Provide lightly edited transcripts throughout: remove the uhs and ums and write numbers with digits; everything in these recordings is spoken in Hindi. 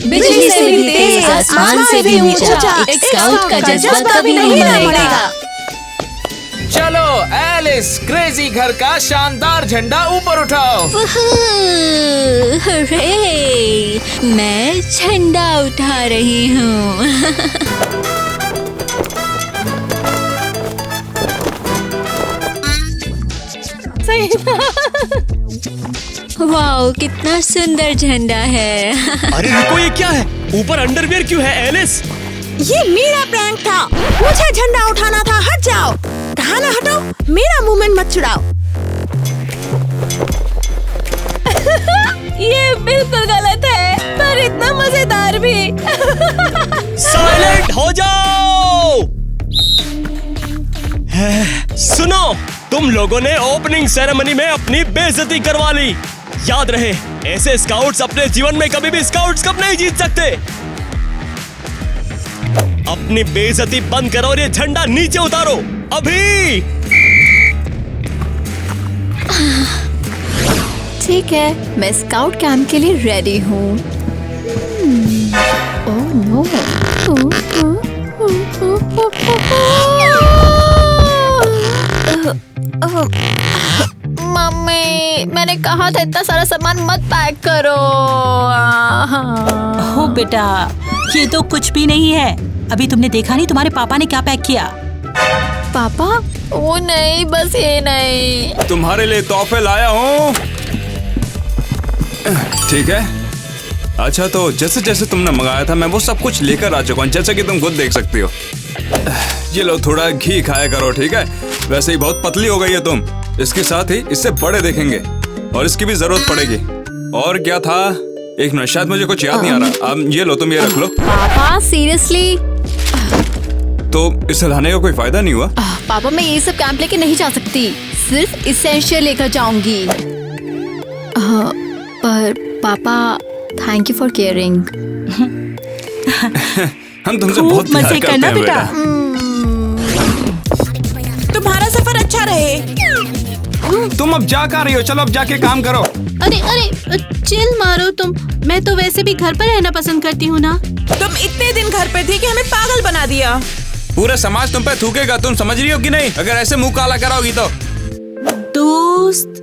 बिजली से भी तेज, आसमान से भी ऊंचा, एक स्काउट का जज्बा कभी नहीं मरेगा। चलो एलिस, क्रेजी घर का शानदार झंडा ऊपर उठाओ। हरे, मैं झंडा उठा रही हूँ। वाओ, कितना सुंदर झंडा है। अरे रुको, ये क्या है? ऊपर अंडरवियर क्यों है एलिस? ये मेरा प्रैंक था, मुझे झंडा उठाना था। हट जाओ, कहा ना हटो, मेरा मूवमेंट मत छुड़ाओ। ये बिल्कुल गलत है, पर इतना मजेदार भी। साइलेंट हो जाओ। सुनो, तुम लोगों ने ओपनिंग सेरेमनी में अपनी बेइज्जती करवा ली। याद रहे, ऐसे स्काउट्स अपने जीवन में कभी भी स्काउट्स कप नहीं जीत सकते। अपनी बेइज्जती बंद करो और ये झंडा नीचे उतारो अभी। ठीक है, मैं स्काउट कैंप के लिए रेडी हूँ। Oh no. मम्मी, मैंने कहा था इतना सारा सामान मत पैक करो। हो बेटा, ये तो कुछ भी नहीं है। अभी तुमने देखा नहीं तुम्हारे पापा ने क्या पैक किया? पापा? वो नहीं, बस ये नहीं। तुम्हारे लिए तोहफे लाया हूँ। ठीक है, अच्छा तो जैसे जैसे तुमने मंगाया था मैं वो सब कुछ लेकर आ चुका हूँ, जैसे कि तुम खुद देख सकती हो। ये लो, थोड़ा घी खाया करो, ठीक है? वैसे ही बहुत पतली हो गई है तुम। इसके साथ ही इससे बड़े देखेंगे और इसकी भी जरूरत पड़ेगी। और क्या था, एक मिनट, शायद मुझे कुछ याद नहीं आ रहा। अब ये लो, तुम ये रख लो। पापा सीरियसली? तो इसे लाने का कोई फायदा नहीं हुआ? पापा, मैं ये सब कैंप लेके नहीं जा सकती, सिर्फ इसेंशियल लेकर जाऊंगी। पर पापा, थैंक यू फॉर केयरिंग। हम तुमसे बहुत प्यार मजे करते करना हैं बेटा। तुम्हारा सफर अच्छा रहे। तुम अब जा कर रही हो, चलो अब जाके काम करो। अरे चिल मारो तुम। मैं तो वैसे भी घर पर रहना पसंद करती हूँ ना। तुम इतने दिन घर पे थी कि हमें पागल बना दिया। पूरा समाज तुम पे थूकेगा, तुम समझ रही हो कि नहीं? अगर ऐसे मुंह काला कराओगी तो। दोस्त,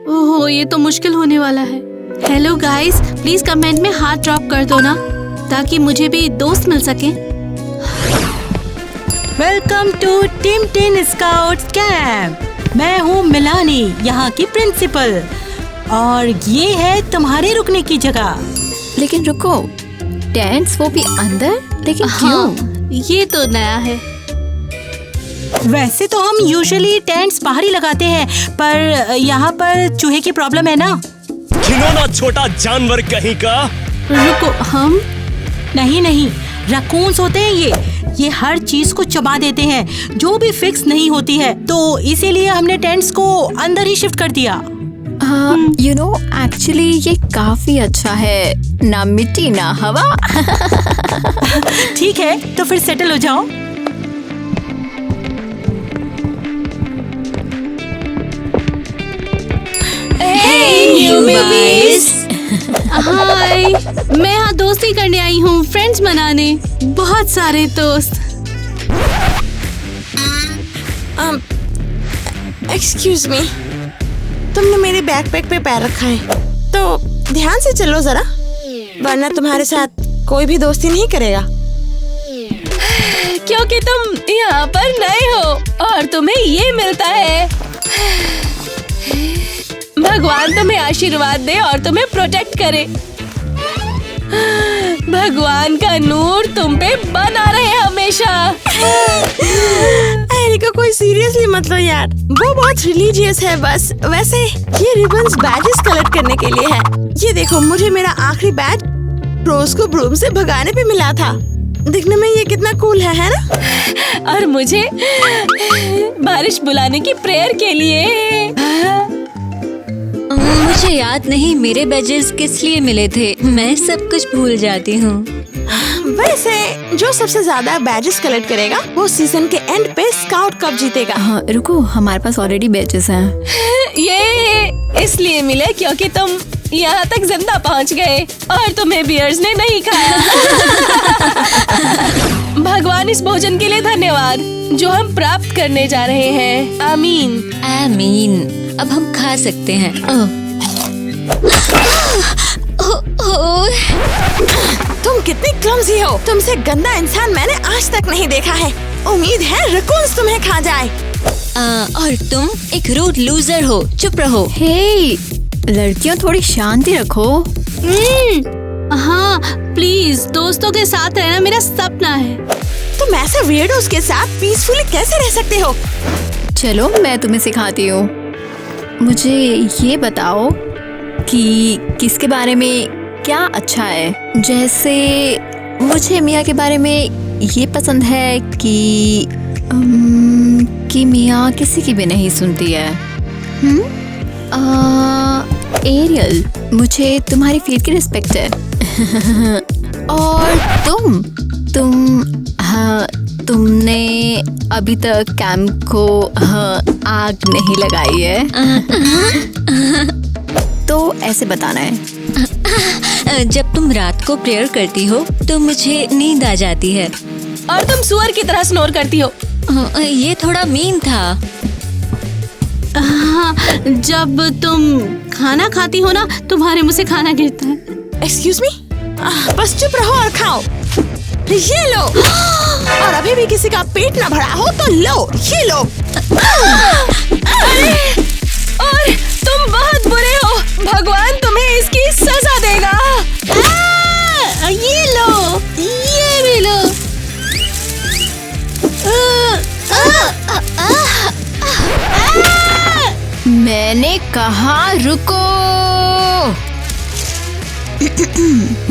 ओहो, ये तो मुश्किल होने वाला है। हेलो गाइस, प्लीज कमेंट में हाथ ड्रॉप कर दो ना, ताकि मुझे भी दोस्त मिल सके। Welcome to team 10 scouts camp. मैं हूँ मिलानी, यहाँ की प्रिंसिपल, और ये है तुम्हारे रुकने की जगह। लेकिन रुको, टेंट्स वो भी अंदर? लेकिन क्यों? ये तो नया है। वैसे तो हम यूजुअली टेंट्स बाहर ही लगाते हैं, पर यहाँ पर चूहे की प्रॉब्लम है ना। घिनौना छोटा जानवर कहीं का। रुको, हम? नहीं, रकून्स होते हैं ये हर चीज को चबा देते हैं जो भी फिक्स नहीं होती है, तो इसीलिए हमने टेंट्स को अंदर ही शिफ्ट कर दिया। यू नो, एक्चुअली ये काफी अच्छा है, ना मिट्टी ना हवा। ठीक है, तो फिर सेटल हो जाओ। हाय, मैं यहाँ दोस्ती करने आई हूँ, फ्रेंड्स मनाने। बहुत सारे दोस्त। एक्सक्यूज मी, तुमने मेरे बैकपैक पे पैर रखा है, तो ध्यान से चलो जरा, वरना तुम्हारे साथ कोई भी दोस्ती नहीं करेगा। क्योंकि तुम यहाँ पर नए हो और तुम्हें ये मिलता है। भगवान तुम्हें आशीर्वाद दे और तुम्हें प्रोटेक्ट करे। भगवान का नूर तुम पे बना रहे हमेशा। एरिका, कोई सीरियसली मत लो यार, वो बहुत रिलीजियस है बस। वैसे ये रिबन्स बैजेस कलेक्ट करने के लिए है। ये देखो, मुझे मेरा आखिरी बैज रोज को ब्रूम से भगाने पे मिला था। दिखने में ये कितना कूल है ना? और मुझे बारिश बुलाने की प्रेयर के लिए। मुझे याद नहीं मेरे बैजेस किस लिए मिले थे, मैं सब कुछ भूल जाती हूँ। वैसे जो सबसे ज्यादा बैजेस कलेक्ट करेगा वो सीजन के एंड पे स्काउट कप जीतेगा। हाँ, रुको, हमारे पास ऑलरेडी बैजेस हैं। ये इसलिए मिले क्योंकि तुम यहाँ तक जिंदा पहुँच गए और तुम्हें बियर्स ने नहीं खाया। भगवान इस भोजन के लिए धन्यवाद जो हम प्राप्त करने जा रहे हैं। आमीन। आमीन। अब हम खा सकते हैं। तुम कितनी क्लमजी हो। तुमसे गंदा इंसान मैंने आज तक नहीं देखा है। उम्मीद है रकून्स तुम्हें खा जाए। और तुम एक रूड लूजर हो। चुप रहो। हे, लड़कियों थोड़ी शांति रखो। हाँ प्लीज, दोस्तों के साथ रहना मेरा सपना है। तुम ऐसे वियर्डोस के साथ पीसफुली कैसे रह सकते हो? चलो मैं तुम्हें सिखाती हूँ। मुझे ये बताओ कि किसके बारे में क्या अच्छा है। जैसे मुझे मिया के बारे में ये पसंद है कि मिया किसी की भी नहीं सुनती है। एरियल, मुझे तुम्हारी फील की रिस्पेक्ट है। और तुमने अभी तक कैंप को आग नहीं लगाई है। तो ऐसे बताना है। जब तुम रात को प्रेयर करती हो तो मुझे नींद आ जाती है। और तुम सुअर की तरह स्नोर करती हो। ये थोड़ा मीन था। हाँ, जब तुम खाना खाती हो ना, तुम्हारे मुंह से खाना गिरता है। एक्सक्यूज मी, बस चुप रहो और खाओ। ये लो। और अभी भी किसी का पेट ना भरा हो तो लो, ये लो। अरे, और तुम बहुत बुरे हो। भगवान तुम्हें इसकी सजा देगा। ये लो, ये भी लो। मैंने कहा रुको।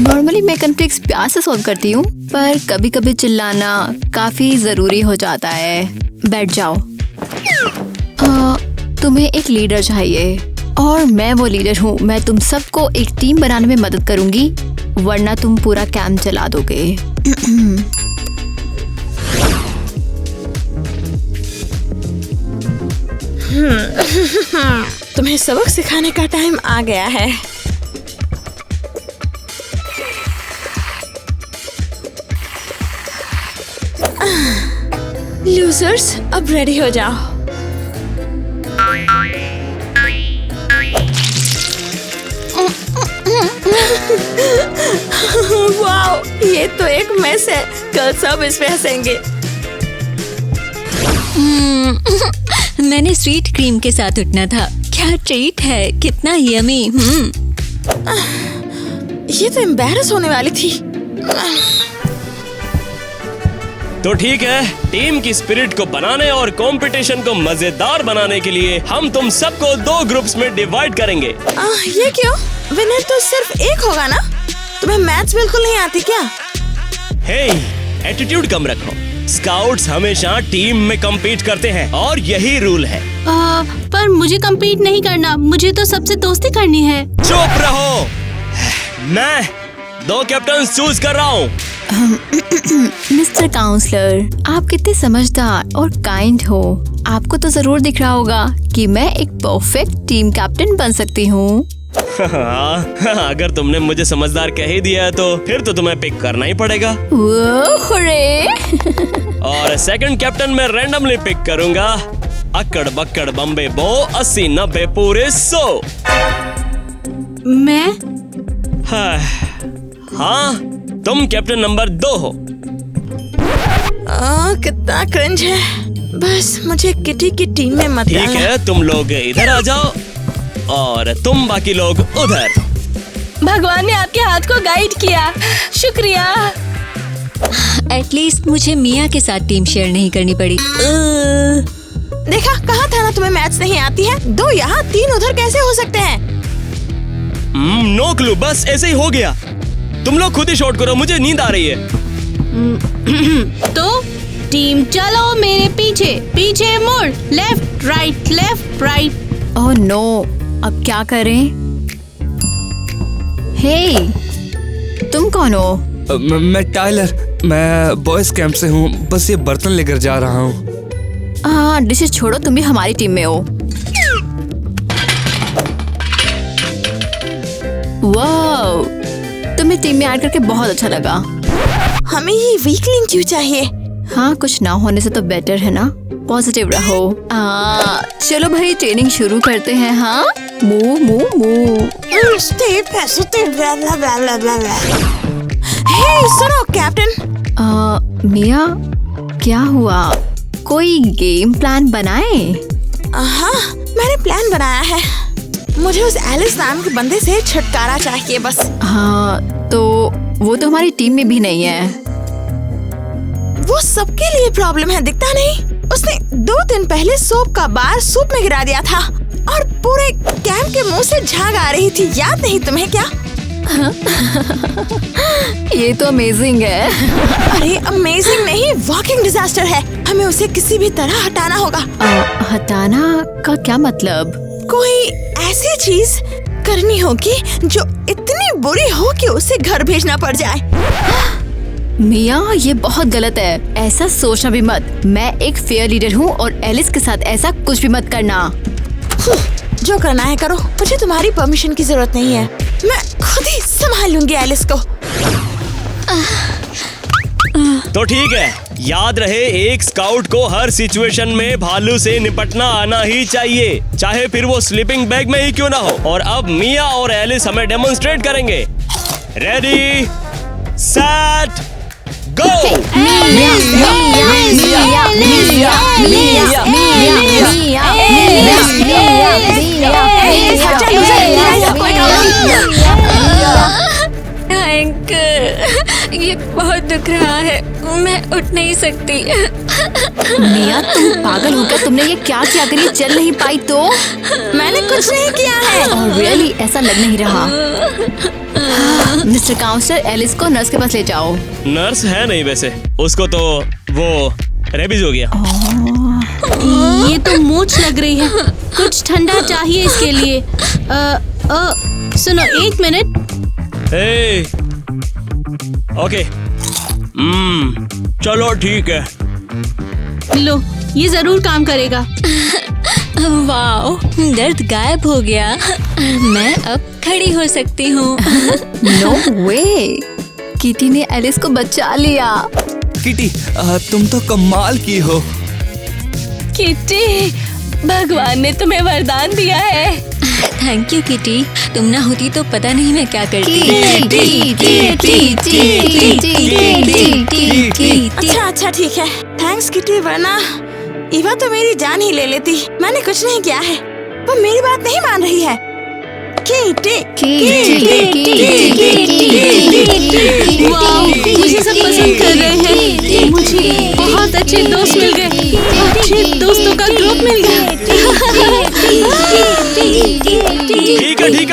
नॉर्मली मैं कॉन्फ्लिक्ट्स प्यार से सॉल्व करती हूँ, पर कभी कभी चिल्लाना काफी जरूरी हो जाता है। बैठ जाओ। तुम्हें एक लीडर चाहिए और मैं वो लीडर हूँ। मैं तुम सबको एक टीम बनाने में मदद करूंगी, वरना तुम पूरा कैंप चला दोगे। तुम्हें सबक सिखाने का टाइम आ गया है। लूजर्स, अब रेडी हो जाओ। वाओ, ये तो एक मेस है। कल सब इस पे हंसेंगे। मैंने स्वीट क्रीम के साथ उठना था। क्या ट्रीट है, कितना यमी। ये तो एम्बैरस होने वाली थी। तो ठीक है, टीम की स्पिरिट को बनाने और कंपटीशन को मजेदार बनाने के लिए हम तुम सबको 2 ग्रुप्स में डिवाइड करेंगे। ये क्यों? विनर तो सिर्फ एक होगा ना? तुम्हें मैथ्स बिल्कुल नहीं आती क्या? हे, एटीट्यूड कम रखो। स्काउट्स हमेशा टीम में compete करते हैं और यही रूल है। पर मुझे compete नहीं करना, मुझे तो सबसे दोस्ती करनी है। चुप रहो। मैं 2 कैप्टन चूज कर रहा हूँ। मिस्टर काउंसलर, आप कितने समझदार और काइंड हो। आपको तो जरूर दिख रहा होगा कि मैं एक परफेक्ट टीम कैप्टन बन सकती हूँ। अगर तुमने मुझे समझदार कह ही दिया है तो फिर तो तुम्हें पिक करना ही पड़ेगा। और सेकंड कैप्टन मैं रैंडमली पिक करूंगा। अक्कड़ बक्कड़ बम्बे बो 80 90 पूरे 100। मैं? हाँ, तुम कैप्टन नंबर 2 हो। कितना क्रिंज है। बस मुझे किटी की टीम में मत डालना। ठीक है, तुम लोग इधर आ जाओ और तुम बाकी लोग उधर। भगवान ने आपके हाथ को गाइड किया, शुक्रिया। एटलीस्ट मुझे मिया के साथ टीम शेयर नहीं करनी पड़ी। देखा, कहा था ना तुम्हें मैथ्स नहीं आती है। 2 यहाँ 3 उधर कैसे हो सकते हैं? नो क्लू, बस ऐसे ही हो गया। तुम लोग खुद ही शॉट करो, मुझे नींद आ रही है। तो टीम चलो मेरे पीछे। पीछे मुड़, लेफ्ट राइट। ओह नो, अब क्या करें? हे, तुम कौन हो? मैं टाइलर, मैं बॉयज कैंप से हूँ। बस ये बर्तन लेकर जा रहा हूँ। डिशेस छोड़ो, तुम भी हमारी टीम में हो। वाओ, तुम्हें टीम में ऐड करके बहुत अच्छा लगा। हमें ये वीक लिंक क्यों चाहिए? हाँ, कुछ ना होने से तो बेटर है ना। पॉजिटिव रहो। चलो भाई, ट्रेनिंग शुरू करते हैं। हाँ, मूव मूव मूव। हे सुनो कैप्टन। मिया, क्या हुआ? कोई गेम प्लान बनाए? हाँ, मैंने प्लान बनाया है। मुझे उस एलिस नाम के बंदे से छुटकारा चाहिए बस। हाँ, तो वो तो हमारी टीम में भी नहीं है। वो सबके लिए प्रॉब्लम है, दिखता नहीं? उसने 2 दिन पहले सोप का बार सूप में गिरा दिया था और पूरे कैंप के मुंह से झाग आ रही थी। याद नहीं तुम्हें क्या? ये तो अमेजिंग है। अरे अमेजिंग नहीं, वॉकिंग डिजास्टर है। हमें उसे किसी भी तरह हटाना होगा। हटाना का क्या मतलब? कोई ऐसी चीज करनी होगी जो इतनी बुरी हो कि उसे घर भेजना पड़ जाए। मिया, ये बहुत गलत है। ऐसा सोचना भी मत। मैं एक फेयर लीडर हूँ और एलिस के साथ ऐसा कुछ भी मत करना। जो करना है करो, मुझे तुम्हारी परमिशन की जरूरत नहीं है। मैं खुद ही संभाल लूंगी एलिस को। तो ठीक है, याद रहे एक स्काउट को हर सिचुएशन में भालू से निपटना आना ही चाहिए, चाहे फिर वो स्लीपिंग बैग में ही क्यों ना हो। और अब मिया और एलिस हमें डेमोन्स्ट्रेट करेंगे। रेडी, सेट, गो। अंकल, ये बहुत दुख रहा है, मैं उठ नहीं सकती। मिया, तुम पागल हो क्या? तुमने ये क्या किया? अगर ये चल नहीं पाई तो? मैंने कुछ नहीं किया है। रियली ऐसा लग नहीं रहा। मिस्टर काउंसलर, एलिस को नर्स के पास ले जाओ। नर्स है नहीं वैसे, उसको तो वो रेबीज हो गया। ये तो मूंछ लग रही है, कुछ ठंडा चाहिए इसके लिए। सुनो, 1 मिनट। ओके, चलो ठीक है। लो, ये जरूर काम करेगा। वाओ, दर्द गायब हो गया। मैं अब खड़ी हो सकती हूँ। नो वे, किटी ने एलिस को बचा लिया। किटी, तुम तो कमाल की हो। किटी, भगवान ने तुम्हें वरदान दिया है। थैंक यू किटी, तुम ना होती तो पता नहीं मैं क्या करती। अच्छा ठीक है, थैंक्स किटी, वरना ईवा तो मेरी जान ही ले लेती। मैंने कुछ नहीं किया है, वो मेरी बात नहीं मान रही है। वाओ, मुझे सब पसंद कर रहे हैं। मुझे बहुत अच्छे दोस्त मिल गए, अच्छे दोस्तों का ग्रुप मिल गया।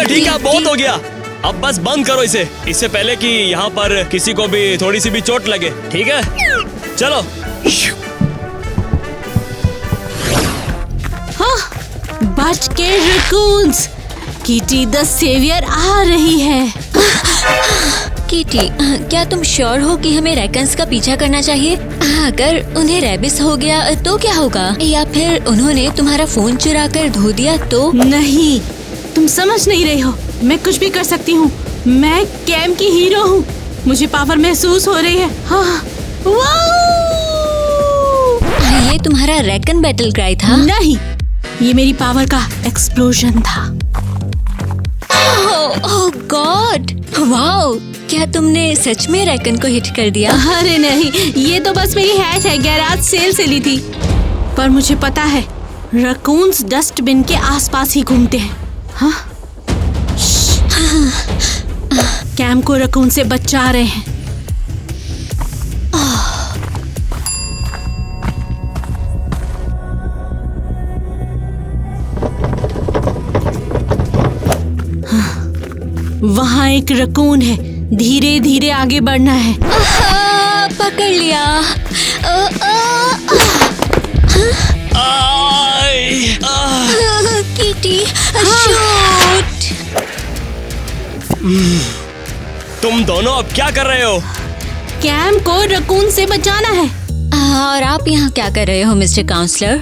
ठीक है, बहुत हो गया। अब बस बंद करो इसे, इससे पहले कि यहाँ पर किसी को भी थोड़ी सी भी चोट लगे। ठीक है, चलो। बच के रकून्स, किटी द सेवियर आ रही है। किटी, क्या तुम श्योर हो कि हमें रैकन्स का पीछा करना चाहिए? अगर उन्हें रेबिस हो गया तो क्या होगा? या फिर उन्होंने तुम्हारा फोन चुरा कर धो दिया तो? नहीं, तुम समझ नहीं रही हो। मैं कुछ भी कर सकती हूँ। मैं कैंप की हीरो हूँ, मुझे पावर महसूस हो रही है। हाँ, ये तुम्हारा रैकन बैटल क्राई था? नहीं, ये मेरी पावर का एक्सप्लोजन था। ओह गॉड, वाओ, क्या तुमने सच में रैकन को हिट कर दिया? अरे नहीं, ये तो बस मेरी हैट है, गैराज सेल से ली थी। पर मुझे पता है, रकून्स डस्टबिन के आसपास ही घूमते हैं। हाँ? कैम को रकून से बचा रहे हैं। वहाँ एक रकून है, धीरे धीरे आगे बढ़ना है। पकड़ लिया। Kitty, shoot. तुम दोनों अब क्या कर रहे हो? कैम को रकून से बचाना है। और आप यहाँ क्या कर रहे हो मिस्टर काउंसलर?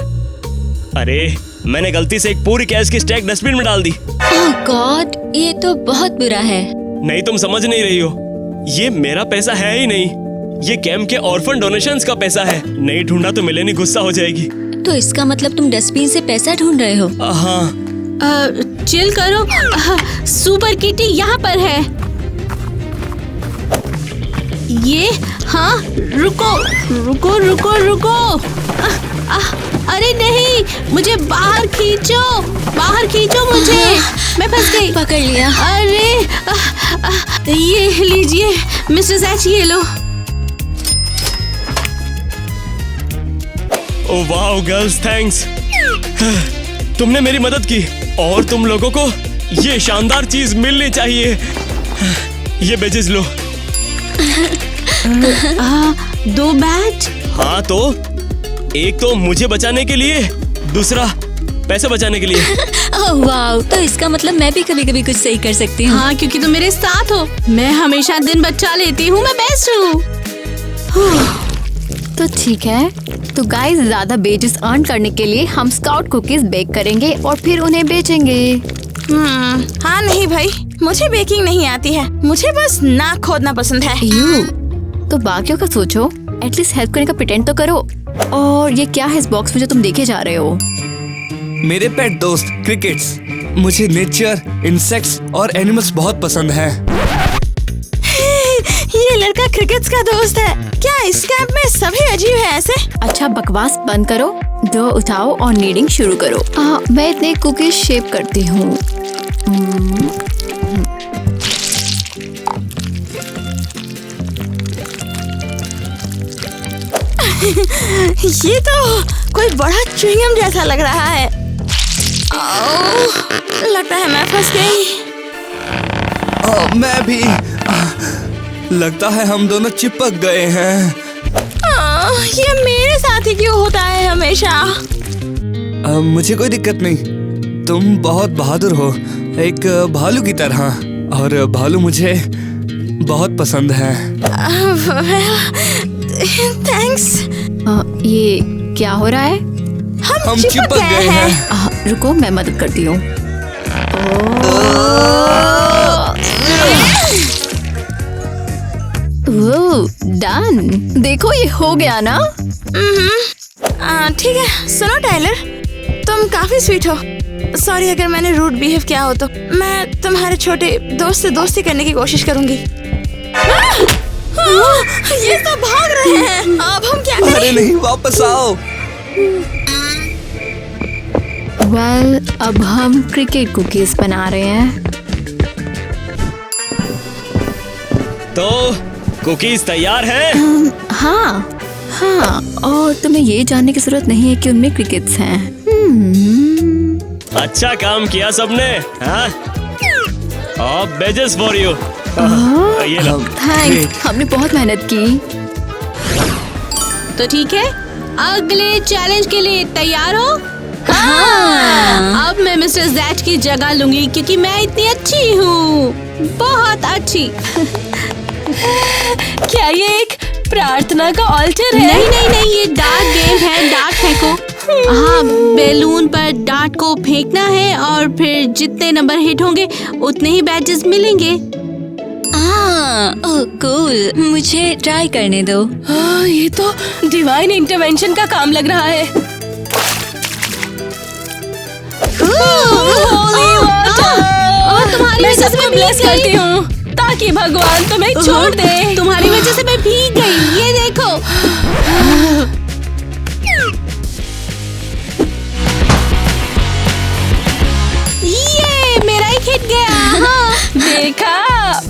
अरे मैंने गलती से एक पूरी कैश की स्टैक डस्टबिन में डाल दी। ओह गॉड, ये तो बहुत बुरा है। नहीं, तुम समझ नहीं रही हो, ये मेरा पैसा है ही नहीं, ये कैंप के ऑर्फन डोनेशंस का पैसा है। नहीं ढूंढा तो मिलेनी गुस्सा हो जाएगी। तो इसका मतलब तुम डस्टबिन से पैसा ढूंढ रहे हो? हाँ। चिल करो। सुपर किटी यहाँ पर है। ये हाँ, रुको रुको रुको रुको। अरे नहीं, मुझे बाहर खींचो मुझे। मैं फंस गई। पकड़ लिया। अरे ये लीजिए मिस्टर जैच, ये लो। Oh wow girls, thanks. तुमने मेरी मदद की और तुम लोगों को ये शानदार चीज मिलनी चाहिए। ये बेजेस लो। 2 बैच। हाँ तो एक तो मुझे बचाने के लिए, दूसरा पैसे बचाने के लिए। ओह वाओ, तो इसका मतलब मैं भी कभी कभी कुछ सही कर सकती हूँ। हाँ, क्योंकि तुम मेरे साथ हो। मैं हमेशा दिन बचा लेती हूँ, मैं बेस्ट हूँ। तो ठीक है, तो गाइस ज्यादा बेजेस अर्न करने के लिए हम स्काउट कुकीज बेक करेंगे और फिर उन्हें बेचेंगे। हाँ नहीं भाई, मुझे बेकिंग नहीं आती है, मुझे बस नाक खोदना पसंद है। तो बाकियों का सोचो, एटलीस्ट हेल्प करने का प्रिटेंड तो करो। और ये क्या है इस बॉक्स में जो तुम देखे जा रहे हो? मेरे पेट दोस्त क्रिकेट्स। मुझे नेचर, इंसेक्ट्स और एनिमल्स बहुत पसंद है। ये लड़का क्रिकेट्स का दोस्त है। क्या इस कैंप में सभी अजीब है ऐसे? अच्छा बकवास बंद करो, डो उठाओ और नीडिंग शुरू करो। मैं इतने कुकीज शेप करती हूँ। ये तो कोई बड़ा च्युइंगम जैसा लग रहा है। लगता है मैं फंस गई। मैं भी। लगता है हम दोनों चिपक गए हैं। ये मेरे साथ ही क्यों होता है हमेशा? मुझे कोई दिक्कत नहीं, तुम बहुत बहादुर हो, एक भालू की तरह। और भालू मुझे बहुत पसंद है। थैंक्स। ये क्या हो रहा है? हम चिपक गए हैं। रुको, मैं मदद करती हूँ। डन। देखो ये हो गया ना। ठीक है, सुनो टाइलर, तुम काफी स्वीट हो। सॉरी अगर मैंने रूड बिहेव किया हो तो। मैं तुम्हारे छोटे दोस्त से दोस्ती करने की कोशिश करूंगी। ये सब भाग रहे हैं, अब हम क्या करें? अरे नहीं, वापस आओ। अब हम क्रिकेट कुकीज बना रहे हैं। तो कुकीज तैयार है? हाँ, और तुम्हें ये जानने की जरूरत नहीं है कि उनमें क्रिकेट्स हैं। अच्छा काम किया सबने। हाँ, अब बेजेस फॉर यू। ये लो। थैंक्स, हमने बहुत मेहनत की। तो ठीक है, अगले चैलेंज के लिए तैयार हो? हाँ। अब मैं मिस्टर जैच की जगह लूंगी क्योंकि मैं इतनी अच्छी हूँ, बहुत अच्छी। क्या ये एक प्रार्थना का ऑल्टर है? नहीं, ये डार्ट गेम है, डार्ट फेंको। हाँ, बैलून पर डार्ट को फेंकना है और फिर जितने नंबर हिट होंगे उतने ही बैजेस मिलेंगे। ओह कूल, मुझे ट्राई करने दो। ये तो डिवाइन इंटरवेंशन का काम लग रहा है। तुम्हारी मैं वजह से सबको मैं ब्लेस भीग गई। करती हूँ ताकि भगवान तुम्हें छोड़ दे। तुम्हारी वजह से मैं भीग गई, ये देखो। ये मेरा एक हिट गया। हाँ। देखा,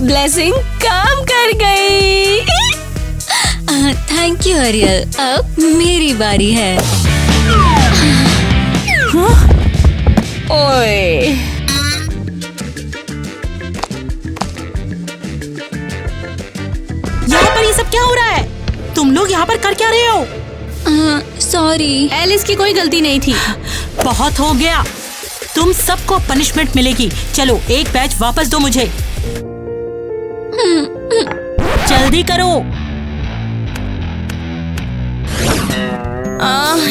ब्लेसिंग काम कर गई। थैंक यू अरियल, अब मेरी बारी है। ओए, यहाँ पर ये सब क्या हो रहा है? तुम लोग यहाँ पर कर क्या रहे हो? सॉरी। एलिस की कोई गलती नहीं थी। बहुत हो गया, तुम सबको पनिशमेंट मिलेगी। चलो एक बैच वापस दो मुझे। जल्दी करो।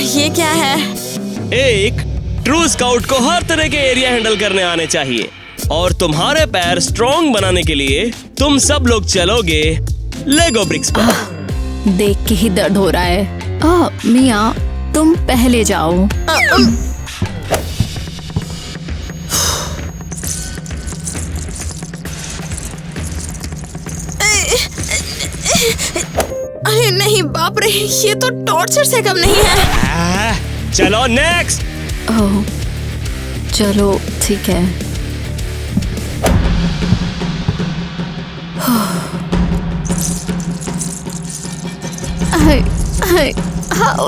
ये क्या है? 1, ट्रू स्काउट को हर तरह के एरिया हैंडल करने आने चाहिए। और तुम्हारे पैर स्ट्रॉन्ग बनाने के लिए तुम सब लोग चलोगे लेगो ब्रिक्स पर। देख के ही दर्द हो रहा है। मिया तुम पहले जाओ। अरे नहीं, बाप रे, ये तो टॉर्चर से कम नहीं है। चलो नेक्स्ट। ओह चलो ठीक है।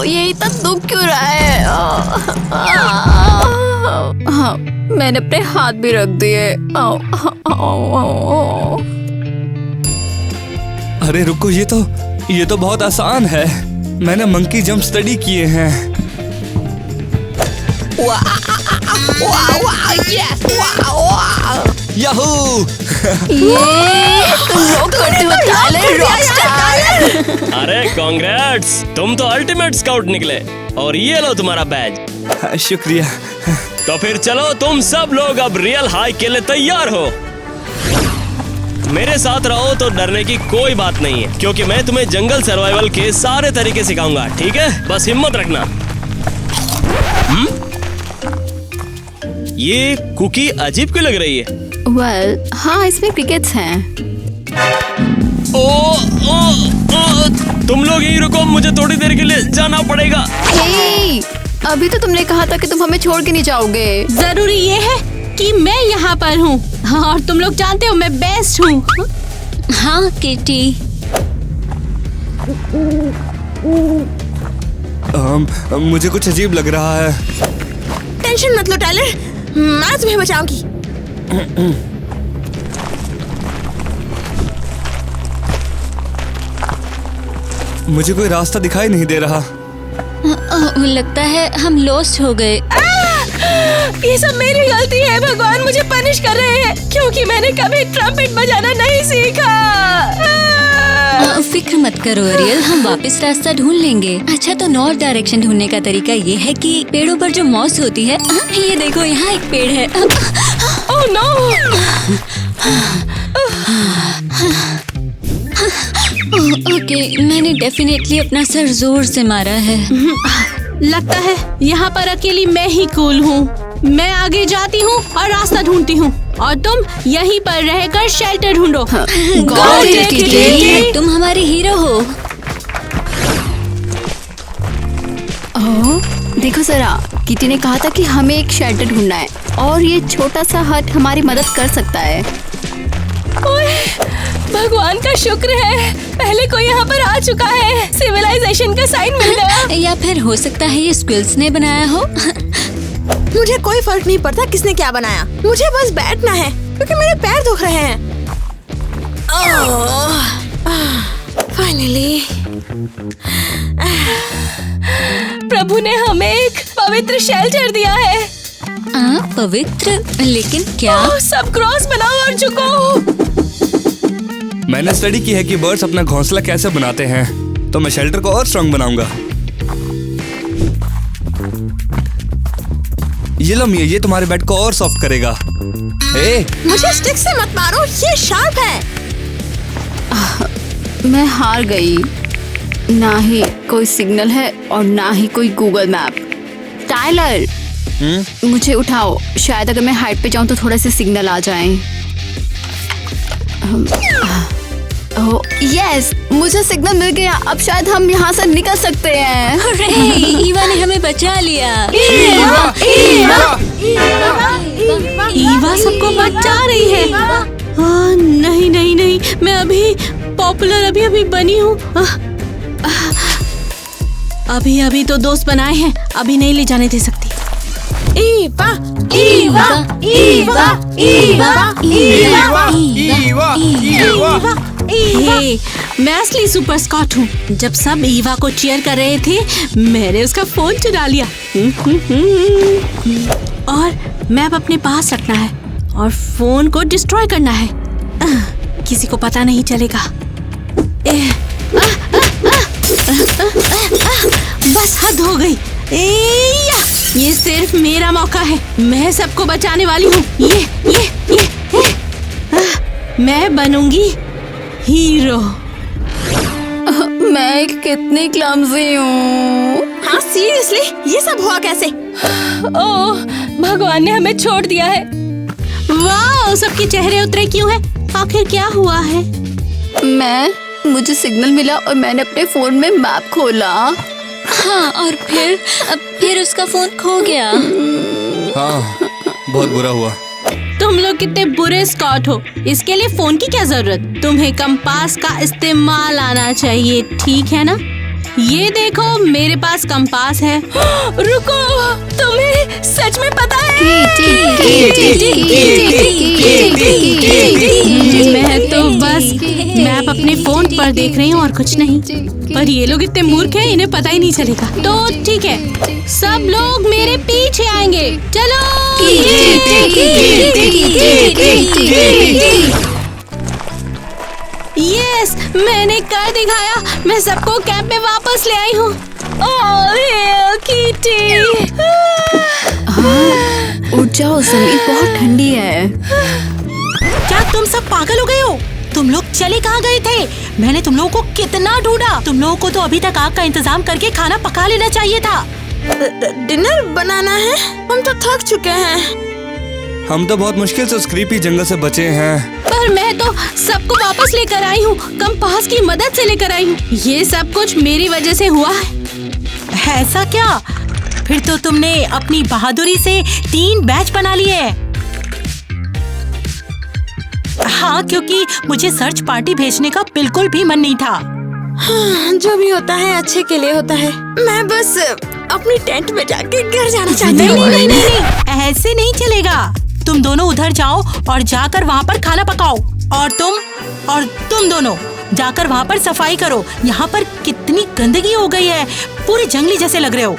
ये इतना दुख क्यों रहा है? हाँ, मैंने अपने हाथ भी रख दिए। अरे रुको, ये तो बहुत आसान है। मैंने मंकी जंप स्टडी किए हैं। याहू! ये तुम लोग करते हो टाइलर रॉकस्टार। अरे कांग्रेट्स, तुम तो अल्टीमेट स्काउट निकले। और ये लो तुम्हारा बैज। शुक्रिया। तो फिर चलो तुम सब लोग अब रियल हाइक के लिए तैयार हो। मेरे साथ रहो तो डरने की कोई बात नहीं है, क्योंकि मैं तुम्हें जंगल सर्वाइवल के सारे तरीके सिखाऊंगा, ठीक है? बस हिम्मत रखना। ये कुकी अजीब क्यों लग रही है? वेल, हाँ इसमें क्रिकेट्स हैं। ओ, तुम लोग यहीं रुको, मुझे थोड़ी देर के लिए जाना पड़ेगा। हे, अभी तो तुमने कहा था कि तुम हमें छोड़ के नहीं जाओगे। जरूरी ये है कि मैं यहाँ पर हूँ, और तुम लोग जानते हो मैं बेस्ट हूँ। हाँ किटी। मुझे कुछ अजीब लग रहा है। टेंशन मत लो टाइलर, मैं तुम्हें बचाऊंगी। मुझे कोई रास्ता दिखाई नहीं दे रहा। लगता है हम लॉस्ट हो गए। ये सब मेरी गलती है। भगवान मुझे पनिश कर रहे हैं क्योंकि मैंने कभी ट्रम्पेट बजाना नहीं सीखा। फिक्र मत करो अरियल, हम वापस रास्ता ढूंढ लेंगे। अच्छा, तो नॉर्थ डायरेक्शन ढूंढने का तरीका ये है कि पेड़ों पर जो मॉस होती है, ये देखो यहाँ एक पेड़ है। Oh no! ओके, मैंने डेफिनेटली अपना सर जोर से मारा है। लगता है यहाँ पर अकेली मैं ही कूल हूँ। मैं आगे जाती हूँ और रास्ता ढूंढती हूँ, और तुम यहीं पर रहकर शेल्टर ढूंढो। तुम हमारे हीरो हो। ओह, देखो जरा, किटी ने कहा था कि हमें एक शेल्टर ढूंढना है, और ये छोटा सा हट हमारी मदद कर सकता है। भगवान का शुक्र है, पहले कोई यहाँ पर आ चुका है। सिविलाइजेशन का साइन मिल गया। या फिर हो सकता है ये स्क्विल्स ने बनाया हो। मुझे कोई फर्क नहीं पड़ता किसने क्या बनाया, मुझे बस बैठना है क्योंकि मेरे पैर दुख रहे हैं। फाइनली प्रभु ने हमें एक पवित्र शेल्टर दिया है। पवित्र? लेकिन क्या? सब क्रॉस बनाओ और झुको। मैंने स्टडी की है कि बर्ड्स अपना घोंसला कैसे बनाते हैं, तो मैं शेल्टर को और स्ट्रॉन्ग बनाऊंगा। ये लो मिया, ये तुम्हारे बेड को और सॉफ्ट करेगा। मुझे स्टिक से मत मारो, ये शार्प है। मैं हार गई। ना ही कोई सिग्नल है और ना ही कोई गूगल मैप। टाइलर, मुझे उठाओ, शायद अगर मैं हाइट पे जाऊं तो थोड़ा सा सिग्नल आ जाए। यस, मुझे सिग्नल मिल गया। अब शायद हम यहाँ से निकल सकते हैं। अरे, ईवा ने हमें बचा लिया। ईवा सबको बचा रही है। नहीं नहीं नहीं, मैं अभी पॉपुलर अभी बनी हूँ। अभी तो दोस्त बनाए हैं, अभी नहीं ले जाने दे सकती। ईवा, ईवा, ईवा, ईवा, ईवा, ईवा, ईवा। हे, मैं असली सुपर स्कॉट हूँ। जब सब ईवा को चीयर कर रहे थे, मैंने उसका फोन चुरा लिया। और मैप अपने पास रखना है और फोन को डिस्ट्रॉय करना है। किसी को पता नहीं चलेगा। बस हद हो गई। ये सिर्फ मेरा मौका है, मैं सबको बचाने वाली हूँ। ये मैं बनूंगी हीरो। मैं कितनी क्लमजी हूँ। हाँ सीरियसली, ये सब हुआ कैसे? ओह, भगवान ने हमें छोड़ दिया है। वाह, सबके चेहरे उतरे क्यों हैं? आखिर क्या हुआ है? मुझे सिग्नल मिला और मैंने अपने फोन में मैप खोला। हाँ, और फिर उसका फोन खो गया। हाँ, बहुत बुरा हुआ। तुम लोग कितने बुरे स्कॉट हो, इसके लिए फोन की क्या जरूरत? तुम्हें कंपास का इस्तेमाल आना चाहिए, ठीक है ना? ये देखो, मेरे पास कंपास है। रुको, तुम्हें सच में पता है? मैं तो बस मैप अपने फोन पर देख रही हूँ और कुछ नहीं। पर ये लोग इतने मूर्ख हैं, इन्हें पता ही नहीं चलेगा। तो ठीक है, सब लोग मेरे पीछे आएंगे। चलो। यस, मैंने कर दिखाया। मैं सबको कैंप में वापस ले आई हूँ। ओह कीटी, उठ जाओ, जमीन बहुत ठंडी है। क्या तुम सब पागल हो गए हो? तुम लोग चले कहाँ गए थे? मैंने तुम लोगों को कितना ढूंढा। तुम लोगों को तो अभी तक आग का इंतजाम करके खाना पका लेना चाहिए था। डिनर बनाना है? हम तो थक चुके हैं। हम तो बहुत मुश्किल से उस क्रीपी जंगल से बचे हैं। पर मैं तो सबको वापस लेकर आई हूँ, कंपास की मदद से लेकर आई हूँ। ये सब कुछ मेरी वजह से हुआ है। ऐसा क्या? फिर तो तुमने अपनी बहादुरी से 3 बैच बना लिए। हाँ, क्योंकि मुझे सर्च पार्टी भेजने का बिल्कुल भी मन नहीं था। हाँ, जो भी होता है अच्छे के लिए होता है। मैं बस अपनी टेंट में जाके घर जाना चाहती हूँ। नहीं, ऐसे नहीं चलेगा। तुम दोनों उधर जाओ और जाकर वहाँ पर खाना पकाओ, और तुम दोनों जाकर वहाँ पर सफाई करो। यहाँ पर कितनी गंदगी हो गई है, पूरे जंगली जैसे लग रहे हो।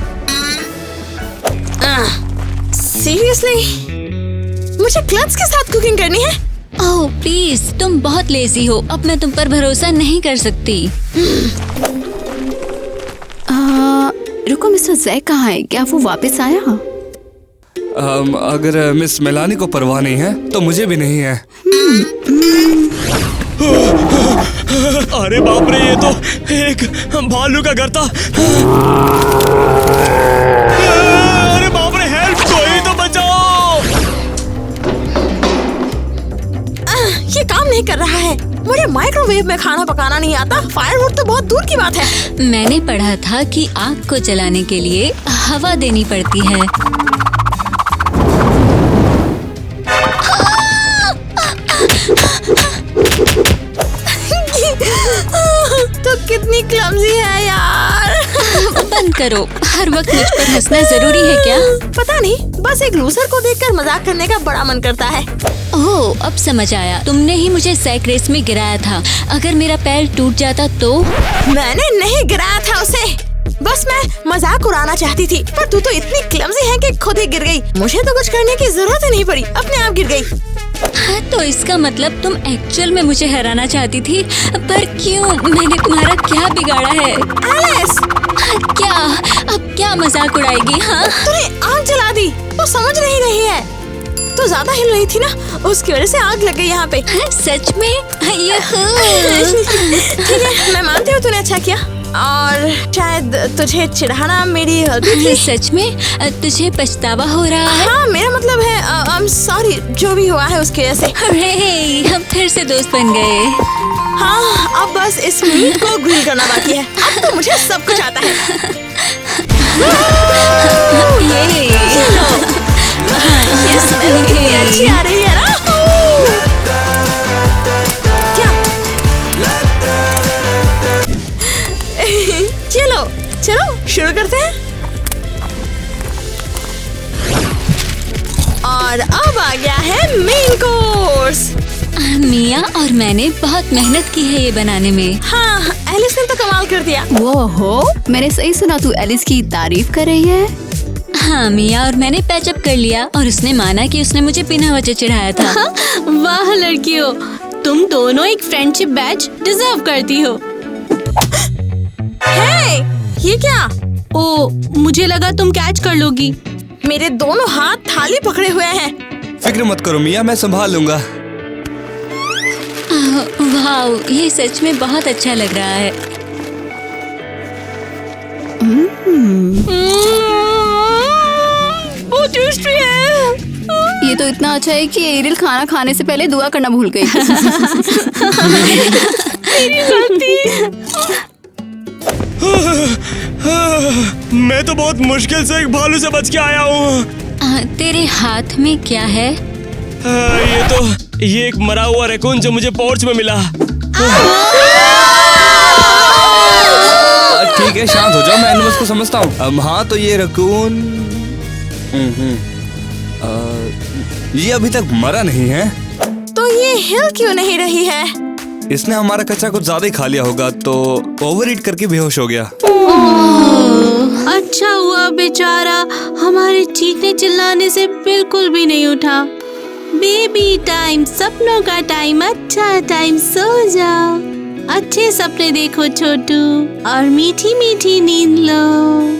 सीरियसली, मुझे क्लब्स के साथ कुकिंग करनी है। ओह प्लीज, तुम बहुत लेजी हो, अब मैं तुम पर भरोसा नहीं कर सकती। रुको, मिस्टर जैक कहाँ है? क्या वो वापस आया? अगर मिस मेलानी को परवाह नहीं है तो मुझे भी नहीं है। अरे बाप रे, ये तो एक भालू का घर था। अरे बाप रे, हेल्प, कोई तो बचाओ। ये काम नहीं कर रहा है। मुझे माइक्रोवेव में खाना पकाना नहीं आता। फायरवुड तो बहुत दूर की बात है। मैंने पढ़ा था कि आग को जलाने के लिए हवा देनी पड़ती है। तो कितनी क्लमजी है यार। बंद करो, हर वक्त मुझ पर हंसना जरूरी है क्या? पता नहीं, बस एक लूजर को देखकर मजाक करने का बड़ा मन करता है। ओह, अब समझ आया, तुमने ही मुझे सैक रेस में गिराया था। अगर मेरा पैर टूट जाता तो? मैंने नहीं गिराया था उसे, बस मैं मजाक उड़ाना चाहती थी। पर तू तो इतनी क्लमजी है कि खुद ही गिर गई। मुझे तो कुछ करने की जरूरत ही नहीं पड़ी, अपने आप गिर गई। हाँ, तो इसका मतलब तुम एक्चुअल में मुझे हराना चाहती थी। पर क्यों? मैंने तुम्हारा क्या बिगाड़ा है? एलिस! क्या? अब क्या मजाक उड़ाएगी? हाँ, तूने आग जला दी, तो समझ नहीं रही है। तू ज्यादा हिल रही थी ना, उसकी वजह से आग लग गई यहाँ पे। सच में? ठीक है, मैं मानती हूँ तूने अच्छा किया, और शायद तुझे चिढ़ाना मेरी गलती थी। सच में? तुझे पछतावा हो रहा है? हाँ, मेरा मतलब है I'm sorry, जो भी हुआ है उसकी वजह से। अरे, हम फिर से दोस्त बन गए। हाँ, अब बस इस मीट को ग्रिल करना बाकी है। अब तो मुझे सब कुछ आता है। ये स्मेल कितनी अच्छी आ रही है ना? क्या? चलो शुरू करते हैं। और अब आ गया है मेन कोर्स। मिया और मैंने बहुत मेहनत की है ये बनाने में। हाँ, एलिस ने तो कमाल कर दिया। वो हो, मैंने सही सुना, तू एलिस की तारीफ कर रही है? हाँ, मिया और मैंने पैचअप कर लिया और उसने माना कि उसने मुझे बिना वजह चिढ़ाया था। वाह लड़कियों, तुम दोनों एक फ्रेंडशिप बैच डिजर्व करती हो। हे, ये क्या? ओ, मुझे लगा तुम कैच कर लोगी। मेरे दोनों हाथ थाली पकड़े हुए हैं। फिक्र मत करो मिया, मैं संभाल लूंगा। वाओ, ये सच में बहुत अच्छा लग रहा है। बहुत टेस्टी है। ये तो इतना अच्छा है कि एरियल खाना खाने से पहले दुआ करना भूल गई। मेरी गलती। मैं तो बहुत मुश्किल से एक भालू से बच के आया हूँ। तेरे हाथ में क्या है? ये एक मरा हुआ रैकून जो मुझे पोर्च में मिला। ठीक है, शांत हो जाओ, मैं एनिमल्स को समझता हूँ। हाँ, तो ये रकून ये अभी तक मरा नहीं है। तो ये हिल क्यों नहीं रही है? इसने हमारा कचरा कुछ ज्यादा ही खा लिया होगा, तो ओवरईट करके बेहोश हो गया। अच्छा हुआ बेचारा हमारे चीखने चिल्लाने से बिल्कुल भी नहीं उठा। बेबी टाइम, सपनों का टाइम, अच्छा टाइम, सो जाओ। अच्छे सपने देखो छोटू और मीठी मीठी नींद लो।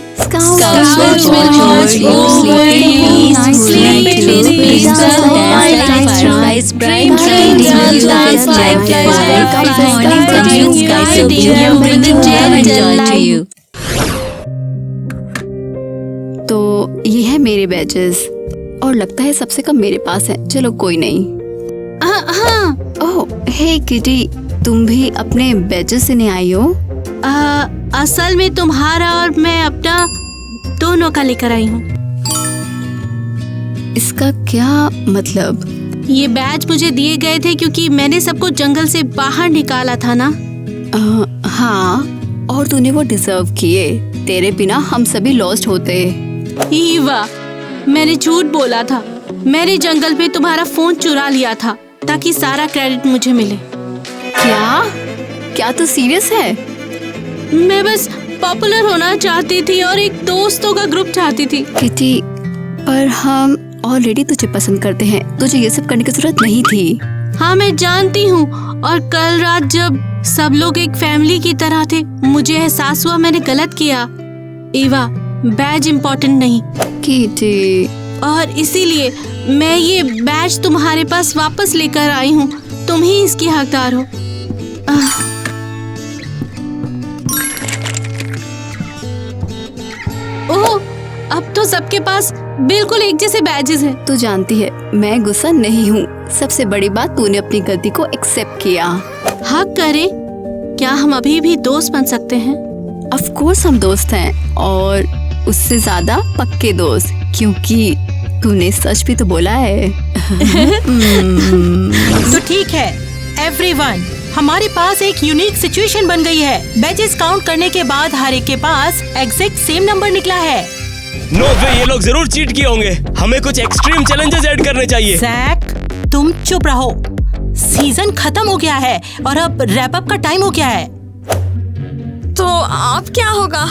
तो ये है मेरे बैजेस और लगता है सबसे कम मेरे पास है। चलो कोई नहीं। हाँ। ओह हे किटी, तुम भी अपने बैजेस से नहीं आई हो? असल में तुम्हारा और मैं अपना दोनों का लेकर आई हूँ। इसका क्या मतलब? ये बैज मुझे दिए गए थे क्योंकि मैंने सबको जंगल से बाहर निकाला था ना। हाँ, और तूने वो डिजर्व किए। तेरे बिना हम सभी लॉस्ट होते। ईवा, मैंने झूठ बोला था। मैंने जंगल में तुम्हारा फोन चुरा लिया था ताकि सारा क्रेडिट मुझे मिले। क्या तू सीरियस है? मैं बस पॉपुलर होना चाहती थी और एक दोस्तों का ग्रुप चाहती थी। किटी, पर हम ऑलरेडी तुझे पसंद करते हैं। तुझे ये सब करने की जरूरत नहीं थी। हाँ, मैं जानती हूँ। और कल रात जब सब लोग एक फैमिली की तरह थे, मुझे एहसास हुआ मैंने गलत किया। ईवा, बैज इम्पोर्टेंट नहीं। किटी, और इसीलिए मैं ये बैज तुम्हारे पास वापस लेकर आई हूँ। तुम ही इसकी हकदार हो। ओह, अब तो सबके पास बिल्कुल एक जैसे बैजेस हैं। तू जानती है मैं गुस्सा नहीं हूँ। सबसे बड़ी बात, तूने अपनी गलती को एक्सेप्ट किया। हक करे, क्या हम अभी भी दोस्त बन सकते हैं? ऑफ कोर्स हम दोस्त हैं, और उससे ज्यादा पक्के दोस्त, क्योंकि तूने सच भी तो बोला है। तो ठीक है एवरीवन, हमारे पास एक यूनिक सिचुएशन बन गई है। बैजेस काउंट करने के बाद हर एक के पास एग्जैक्ट सेम नंबर निकला है। नो वे, ये लोग जरूर चीट किए होंगे। हमें कुछ एक्सट्रीम चैलेंजेस ऐड करने चाहिए। जैक, तुम चुप रहो। सीजन खत्म हो गया है और अब रैप अप का टाइम हो गया है। तो अब क्या होगा?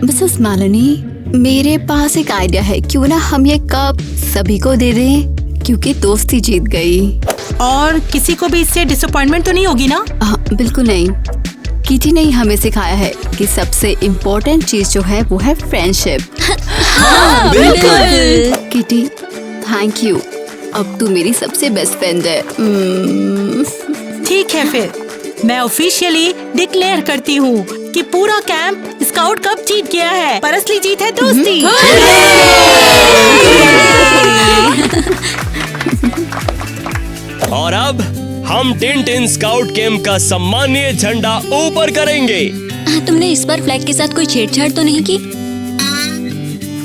मिसेस मालिनी, मेरे पास एक आइडिया है। क्यों ना हम ये कप सभी को दे दें, क्योंकि दोस्ती जीत गई। और किसी को भी इससे डिसअपॉइंटमेंट तो नहीं होगी ना? बिल्कुल नहीं। किटी ने हमें सिखाया है कि सबसे इम्पोर्टेंट चीज जो है वो है फ्रेंडशिप। हाँ, बिल्कुल। Kitty, thank you. अब तू मेरी सबसे बेस्ट फ्रेंड है। ठीक है, फिर मैं ऑफिशियली डिक्लेयर करती हूँ कि पूरा कैंप स्काउट कप जीत गया है, पर असली जीत है दोस्ती। और अब हम टिन स्काउट कैंप का सम्मानीय झंडा ऊपर करेंगे। तुमने इस बार फ्लैग के साथ कोई छेड़छाड़ तो नहीं की?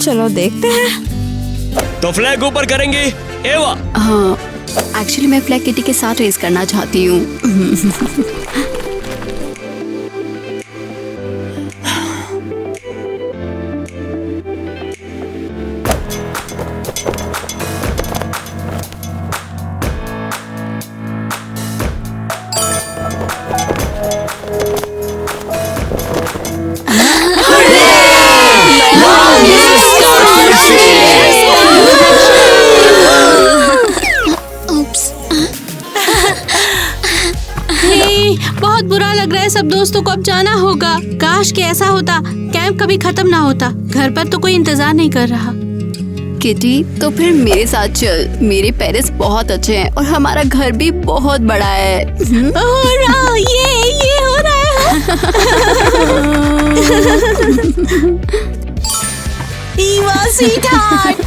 चलो देखते हैं। तो फ्लैग ऊपर करेंगे एवा। हाँ, एक्चुअली मैं फ्लैग किटी के साथ रेस करना चाहती हूँ। बहुत बुरा लग रहा है। सब दोस्तों को अब जाना होगा। काश कि ऐसा होता, कैंप कभी खत्म ना होता। घर पर तो कोई इंतजार नहीं कर रहा। किटी, तो फिर मेरे साथ चल। मेरे पेरेंट्स बहुत अच्छे हैं और हमारा घर भी बहुत बड़ा है। ये हो रहा है।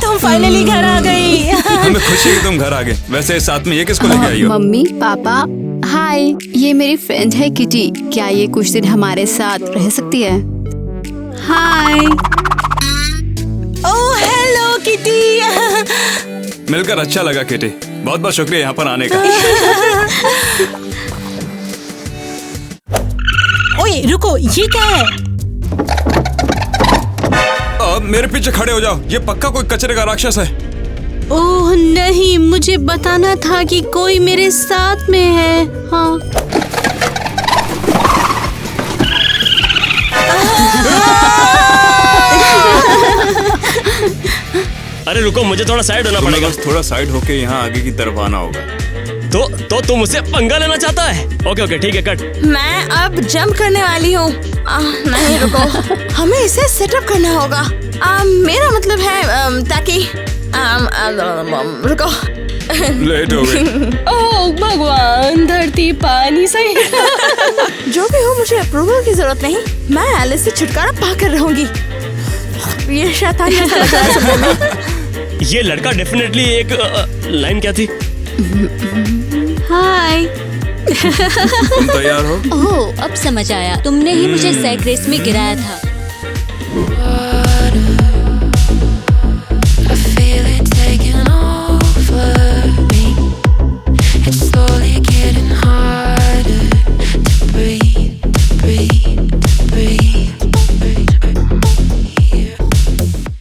तुम फाइनली घर आ गई। हमें खुशी है कि तुम घर आ गए। वैसे साथ में ये किसको लेके आई हो? मम्मी पापा हाय, ये मेरी फ्रेंड है किटी। क्या ये कुछ दिन हमारे साथ रह सकती है? हाय। Oh hello Kitty. मिलकर अच्छा लगा किटी। बहुत बहुत शुक्रिया यहाँ पर आने का। ओए रुको, ये क्या है? मेरे पीछे खड़े हो जाओ। ये पक्का कोई कचरे का राक्षस है। ओह नहीं, मुझे बताना था कि कोई मेरे साथ में है। हाँ। अरे रुको, मुझे थोड़ा साइड होना पड़ेगा। बस थोड़ा साइड होके यहाँ आगे की तरफ आना होगा। तो तुम मुझसे पंगा लेना चाहता है? ओके ठीक है, कट। मैं अब जंप करने वाली हूँ। नहीं रुको, हमें इसे सेटअप करना होगा। मेरा मतलब है ताकि रुको। लेट हो गए। ओह भगवान, धरती पानी सही। जो भी हो, मुझे अप्रूवल की जरूरत नहीं। मैं एलिस से छुटकारा पाकर रहूंगी। ये शैतान जैसा लग रहा है सुनने में। ये लड़का डेफिनेटली एक लाइन क्या थी? हाय। तुम तैयार हो? ओह, अब समझ आया। तुमने ही मुझे सैक रेस में गिराया था।